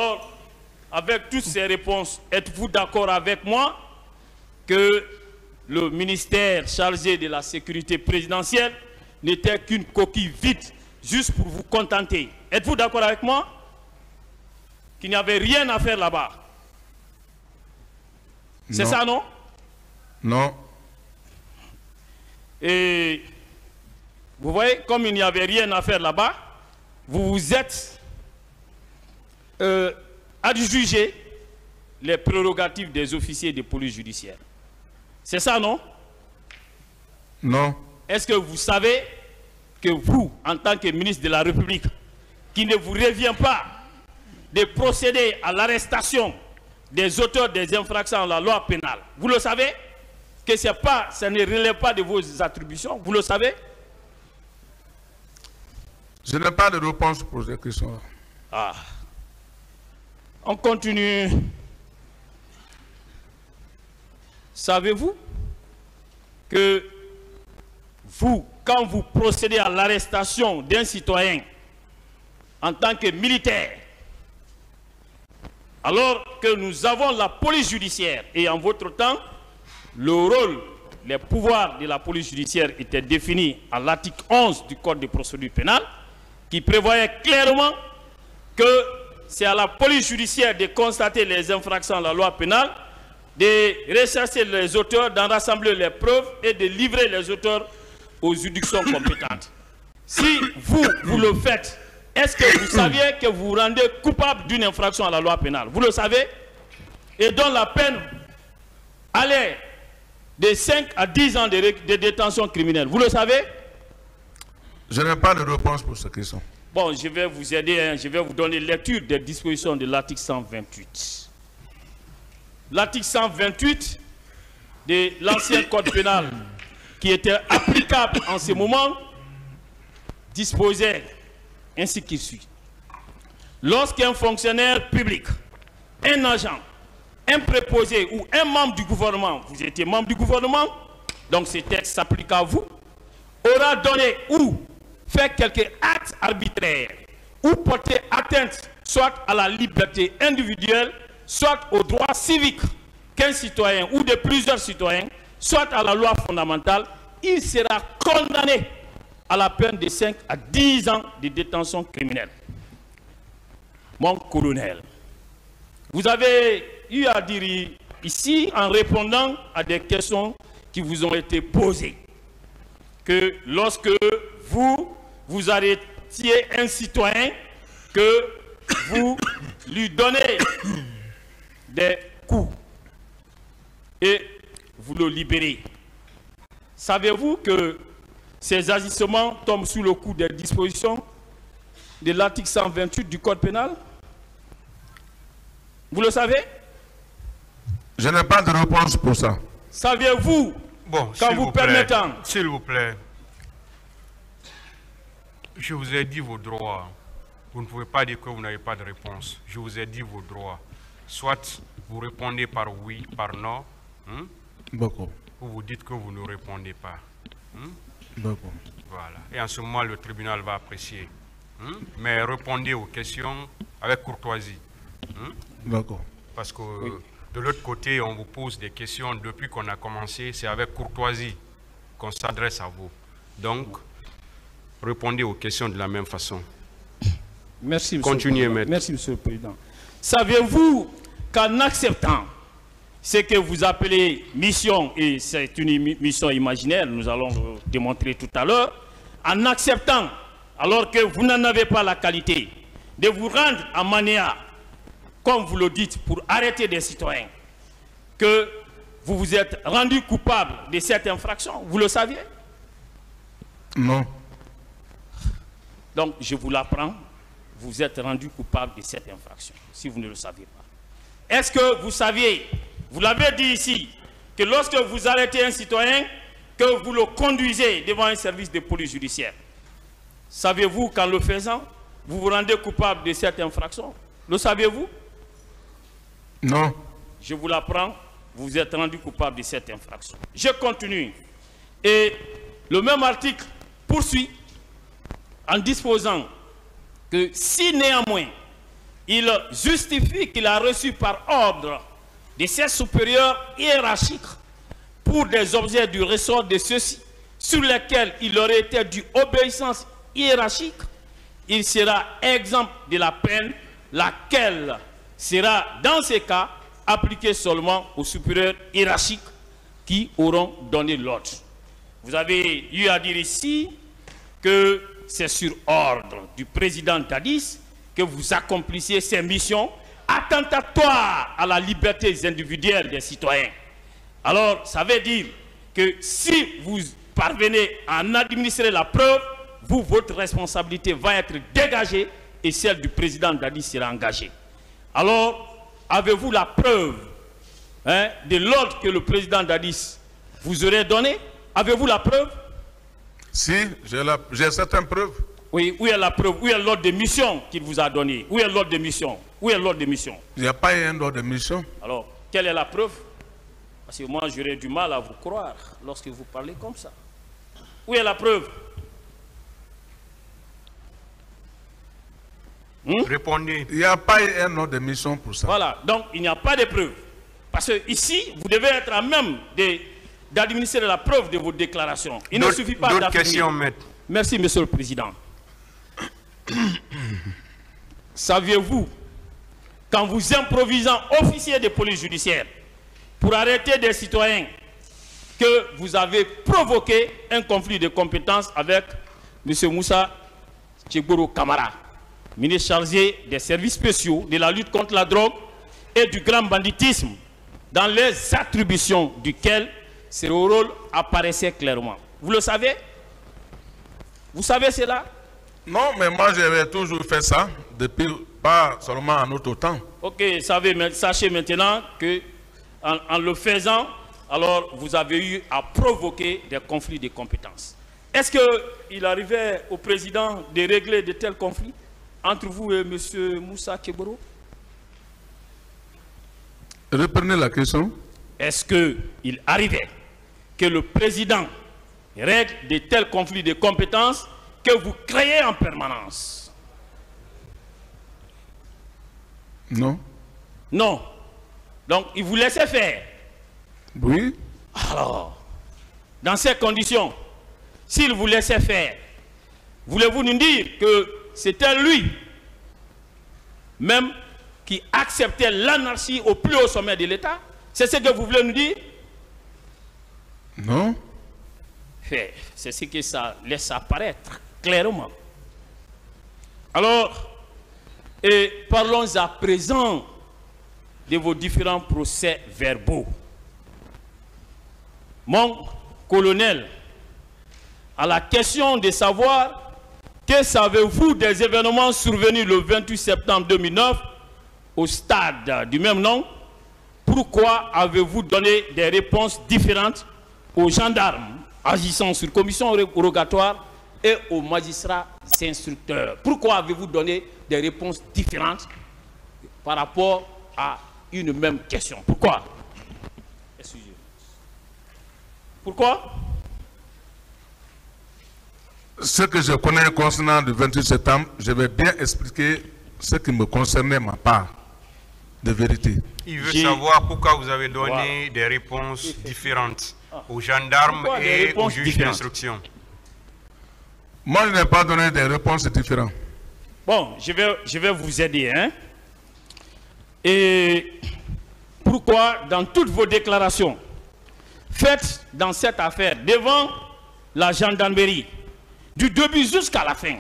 Alors, avec toutes ces réponses, êtes-vous d'accord avec moi que le ministère chargé de la sécurité présidentielle n'était qu'une coquille vide, juste pour vous contenter? Êtes-vous d'accord avec moi qu'il n'y avait rien à faire là-bas? C'est ça, non? Non. Et vous voyez, comme il n'y avait rien à faire là-bas, vous vous êtes adjugé les prérogatives des officiers de police judiciaire. C'est ça, non? Non. Est-ce que vous savez que vous, en tant que ministre de la République, qu'il ne vous revient pas de procéder à l'arrestation des auteurs des infractions à la loi pénale? Vous le savez? Que ça ne relève pas de vos attributions? Vous le savez? Je n'ai pas de réponse pour cette question. Ah. On continue. Savez-vous que vous, quand vous procédez à l'arrestation d'un citoyen en tant que militaire, alors que nous avons la police judiciaire, et en votre temps, le rôle, les pouvoirs de la police judiciaire étaient définis à l'article 11 du Code de procédure pénale, qui prévoyait clairement que c'est à la police judiciaire de constater les infractions à la loi pénale, de rechercher les auteurs, d'en rassembler les preuves et de livrer les auteurs aux juridictions compétentes. Si vous le faites, est-ce que vous saviez que vous vous rendez coupable d'une infraction à la loi pénale? Vous le savez? Et dont la peine allait de 5 à 10 ans de détention criminelle. Vous le savez? Je n'ai pas de réponse pour cette question. Bon, je vais vous aider, hein. Je vais vous donner lecture des dispositions de l'article 128. L'article 128 de l'ancien code pénal, qui était applicable en ce moment, disposait ainsi qu'il suit. Lorsqu'un fonctionnaire public, un agent, un préposé ou un membre du gouvernement, vous étiez membre du gouvernement, donc ce texte s'applique à vous, aura donné ou fait quelque acte arbitraire ou porté atteinte soit à la liberté individuelle, soit aux droits civiques qu'un citoyen ou de plusieurs citoyens, soit à la loi fondamentale, il sera condamné à la peine de 5 à 10 ans de détention criminelle. Mon colonel, vous avez eu à dire ici, en répondant à des questions qui vous ont été posées, que lorsque vous arrêtiez un citoyen, que vous lui donnez des coups et vous le libérez. Savez-vous que ces agissements tombent sous le coup des dispositions de l'article 128 du Code pénal? Vous le savez? Je n'ai pas de réponse pour ça. Savez-vous, quand vous permettant... S'il vous plaît, je vous ai dit vos droits. Vous ne pouvez pas dire que vous n'avez pas de réponse. Je vous ai dit vos droits. Soit vous répondez par oui, par non. D'accord. Ou vous dites que vous ne répondez pas. D'accord. Voilà. Et en ce moment, le tribunal va apprécier. Mais répondez aux questions avec courtoisie. D'accord. Parce que de l'autre côté, on vous pose des questions depuis qu'on a commencé. C'est avec courtoisie qu'on s'adresse à vous. Donc, répondez aux questions de la même façon. Merci, monsieur Continuez, le Président. maître. Merci, monsieur le Président. Savez-vous qu'en acceptant ce que vous appelez mission, et c'est une mission imaginaire, nous allons le démontrer tout à l'heure, en acceptant, alors que vous n'en avez pas la qualité, de vous rendre à Manéa, comme vous le dites, pour arrêter des citoyens, que vous vous êtes rendu coupable de cette infraction, vous le saviez? Non. Donc, je vous l'apprends, vous êtes rendu coupable de cette infraction, si vous ne le saviez pas. Est-ce que vous saviez, vous l'avez dit ici, que lorsque vous arrêtez un citoyen, que vous le conduisez devant un service de police judiciaire, savez-vous qu'en le faisant, vous vous rendez coupable de cette infraction? Le saviez-vous? Non. Je vous l'apprends, vous vous êtes rendu coupable de cette infraction. Je continue. Et le même article poursuit en disposant que si néanmoins il justifie qu'il a reçu par ordre de ses supérieurs hiérarchiques pour des objets du ressort de ceux-ci sur lesquels il aurait été dû obéissance hiérarchique, il sera exempt de la peine, laquelle sera dans ces cas appliquée seulement aux supérieurs hiérarchiques qui auront donné l'ordre. Vous avez eu à dire ici que c'est sur ordre du président Dadis que vous accomplissiez ces missions attentatoires à la liberté individuelle des citoyens. Alors, ça veut dire que si vous parvenez à en administrer la preuve, vous, votre responsabilité va être dégagée et celle du président Dadis sera engagée. Alors, avez-vous la preuve de l'ordre que le président Dadis vous aurait donné? Avez-vous la preuve? Si, j'ai certaines preuves. Oui, où est la preuve? Où est l'ordre de mission qu'il vous a donné? Où est l'ordre de mission? Où est l'ordre de mission? Il n'y a pas eu un ordre de mission. Alors, quelle est la preuve? Parce que moi, j'aurais du mal à vous croire lorsque vous parlez comme ça. Où est la preuve? Répondez. Il n'y a pas eu un ordre de mission pour ça. Voilà, donc il n'y a pas de preuve. Parce que ici, vous devez être à même d'administrer la preuve de vos déclarations. Il ne suffit pas d'autres questions, maître. Merci, Monsieur le Président. Saviez-vous qu'en vous improvisant officier de police judiciaire pour arrêter des citoyens, que vous avez provoqué un conflit de compétences avec M. Moussa Tchegboro Kamara, ministre chargé des services spéciaux, de la lutte contre la drogue et du grand banditisme, dans les attributions duquel ce rôle apparaissait clairement. Vous le savez? Vous savez cela? Non, mais moi j'avais toujours fait ça, depuis, pas seulement en notre temps. Ok, sachez maintenant que en le faisant, alors vous avez eu à provoquer des conflits de compétences. Est-ce qu'il arrivait au président de régler de tels conflits entre vous et M. Moussa Tchegboro? Reprenez la question. Est-ce qu'il arrivait que le président règle de tels conflits de compétences que vous créez en permanence? Non. Non. Donc, il vous laissait faire. Oui. Alors, dans ces conditions, s'il vous laissait faire, voulez-vous nous dire que c'était lui même qui acceptait l'anarchie au plus haut sommet de l'État? C'est ce que vous voulez nous dire? Non. C'est ce que ça laisse apparaître clairement. Alors, parlons à présent de vos différents procès verbaux. Mon colonel, à la question de savoir que savez-vous des événements survenus le 28 septembre 2009 au stade du même nom, pourquoi avez-vous donné des réponses différentes aux gendarmes agissant sur commission rogatoire et aux magistrats instructeurs? Pourquoi avez-vous donné des réponses différentes par rapport à une même question? Pourquoi? Excusez-moi. Pourquoi? Ce que je connais concernant le 28 septembre, je vais bien expliquer ce qui me concernait, ma part de vérité. Il veut savoir pourquoi vous avez donné des réponses différentes aux gendarmes et aux juges d'instruction. Moi, je n'ai pas donné des réponses différentes. Bon, je vais vous aider. Hein? Et pourquoi, dans toutes vos déclarations faites dans cette affaire devant la gendarmerie, du début jusqu'à la fin,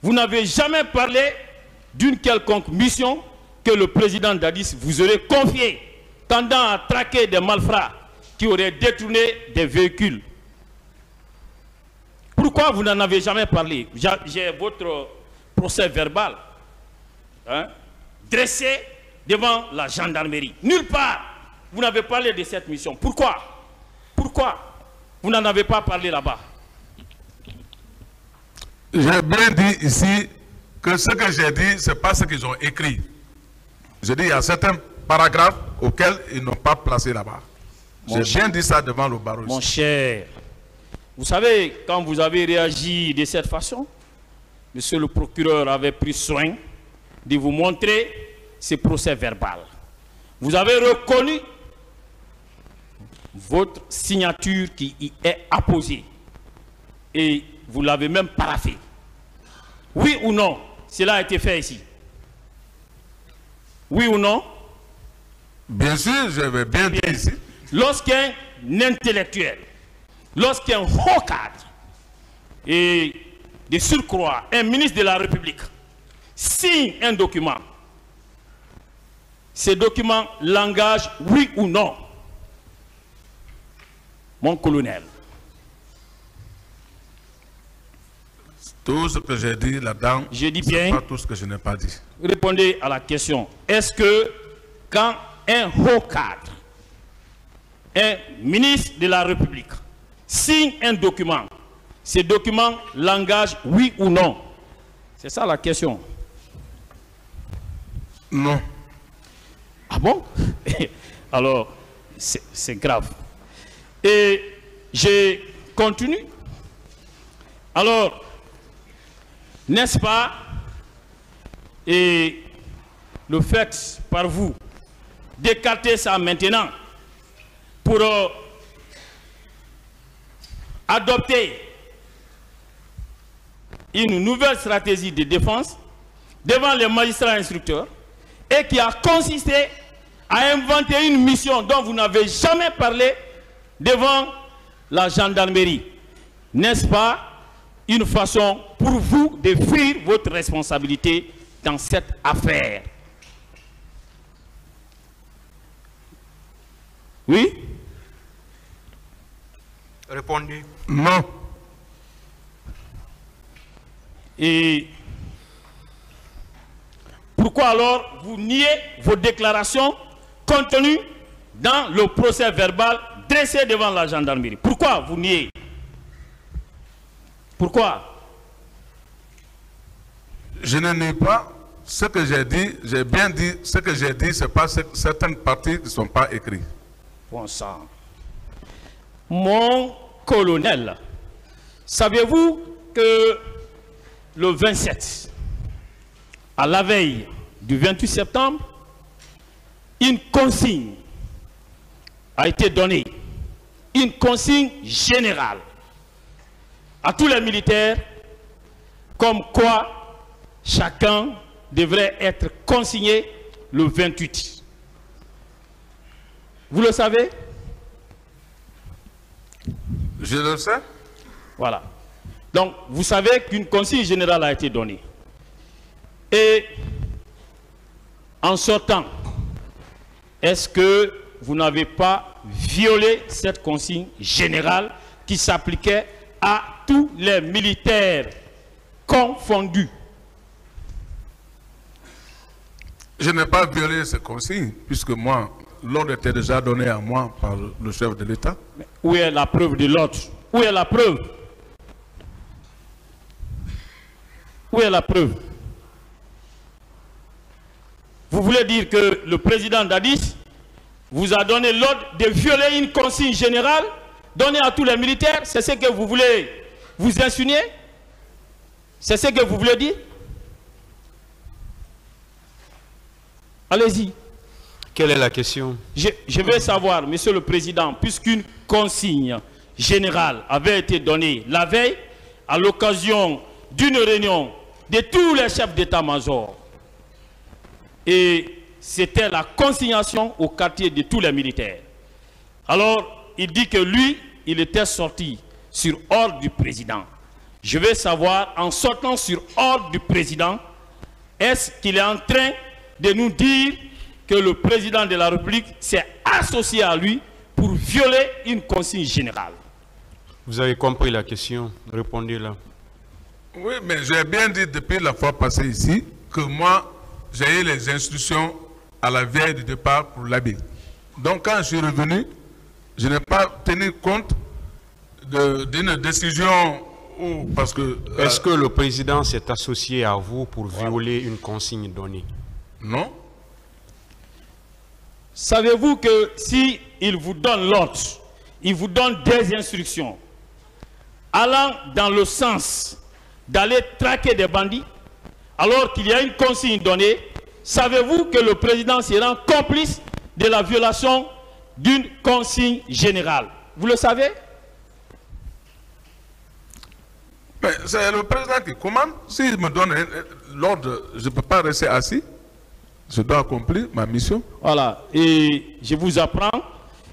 vous n'avez jamais parlé d'une quelconque mission que le président Dadis vous aurait confiée, tendant à traquer des malfrats qui auraient détourné des véhicules? Pourquoi vous n'en avez jamais parlé? J'ai votre procès verbal dressé devant la gendarmerie. Nulle part vous n'avez parlé de cette mission. Pourquoi? Pourquoi vous n'en avez pas parlé là-bas? J'ai bien dit ici que ce que j'ai dit, ce n'est pas ce qu'ils ont écrit. Je dis il y a certains paragraphes auxquels ils n'ont pas placé là-bas. J'ai bien dit ça devant le barreau. Mon cher, vous savez, quand vous avez réagi de cette façon, monsieur le procureur avait pris soin de vous montrer ce procès verbal. Vous avez reconnu votre signature qui y est apposée et vous l'avez même paraphé. Oui ou non, cela a été fait ici? Oui ou non? Bien sûr, je vais bien dire ici. Lorsqu'un intellectuel, lorsqu'un haut cadre et de surcroît un ministre de la République signe un document, ce document l'engage oui ou non? Mon colonel. Tout ce que j'ai dit là-dedans, Je dis bien. pas tout ce que je n'ai pas dit. Répondez à la question. Est-ce que quand un haut cadre, un ministre de la République signe un document, ce document l'engage oui ou non? C'est ça la question. Non. Ah bon? Alors, c'est grave. Et je continue. Alors, n'est-ce pas, et le fait par vous d'écarter ça maintenant pour adopter une nouvelle stratégie de défense devant les magistrats instructeurs et qui a consisté à inventer une mission dont vous n'avez jamais parlé devant la gendarmerie. N'est-ce pas une façon pour vous de fuir votre responsabilité dans cette affaire? Oui? Répondez. Non. Et pourquoi alors vous niez vos déclarations contenues dans le procès verbal dressé devant la gendarmerie? Pourquoi vous niez? Pourquoi? Je ne nie pas ce que j'ai dit. J'ai bien dit ce que j'ai dit. Ce n'est pas certaines parties qui ne sont pas écrites. Bon sang. Mon colonel, savez-vous que le 27, à la veille du 28 septembre, une consigne a été donnée, une consigne générale à tous les militaires, comme quoi chacun devrait être consigné le 28. Vous le savez? Je le sais. Voilà. Donc, vous savez qu'une consigne générale a été donnée. Et en sortant, est-ce que vous n'avez pas violé cette consigne générale qui s'appliquait à tous les militaires confondus? Je n'ai pas violé ces consignes, puisque moi, l'ordre était déjà donné à moi par le chef de l'État. Où est la preuve de l'ordre? Où est la preuve? Où est la preuve? Vous voulez dire que le président Dadis vous a donné l'ordre de violer une consigne générale donnée à tous les militaires? C'est ce que vous voulez vous insinuer? C'est ce que vous voulez dire? Allez-y. Quelle est la question? Je veux savoir, Monsieur le Président, puisqu'une consigne générale avait été donnée la veille à l'occasion d'une réunion de tous les chefs d'état-major, et c'était la consignation au quartier de tous les militaires. Alors, il dit que lui, il était sorti sur ordre du président. Je veux savoir, en sortant sur ordre du président, est-ce qu'il est en train de nous dire que le président de la République s'est associé à lui pour violer une consigne générale? Vous avez compris la question, répondez-la. Oui, mais j'ai bien dit depuis la fois passée ici que moi, j'ai eu les instructions à la veille du départ pour l'habit. Donc quand je suis revenu, je n'ai pas tenu compte d'une décision où, parce que... Est-ce que le président s'est associé à vous pour violer une consigne donnée? Non. Savez-vous que si il vous donne l'ordre, il vous donne des instructions allant dans le sens d'aller traquer des bandits, alors qu'il y a une consigne donnée, savez-vous que le président se rend complice de la violation d'une consigne générale? Vous le savez? C'est le président qui commande. S'il me donne l'ordre, je ne peux pas rester assis. Je dois accomplir ma mission. Voilà. Et je vous apprends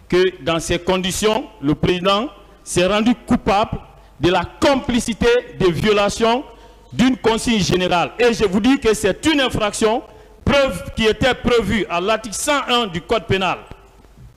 que dans ces conditions, le président s'est rendu coupable de la complicité de violation d'une consigne générale. Et je vous dis que c'est une infraction qui était prévue à l'article 101 du Code pénal.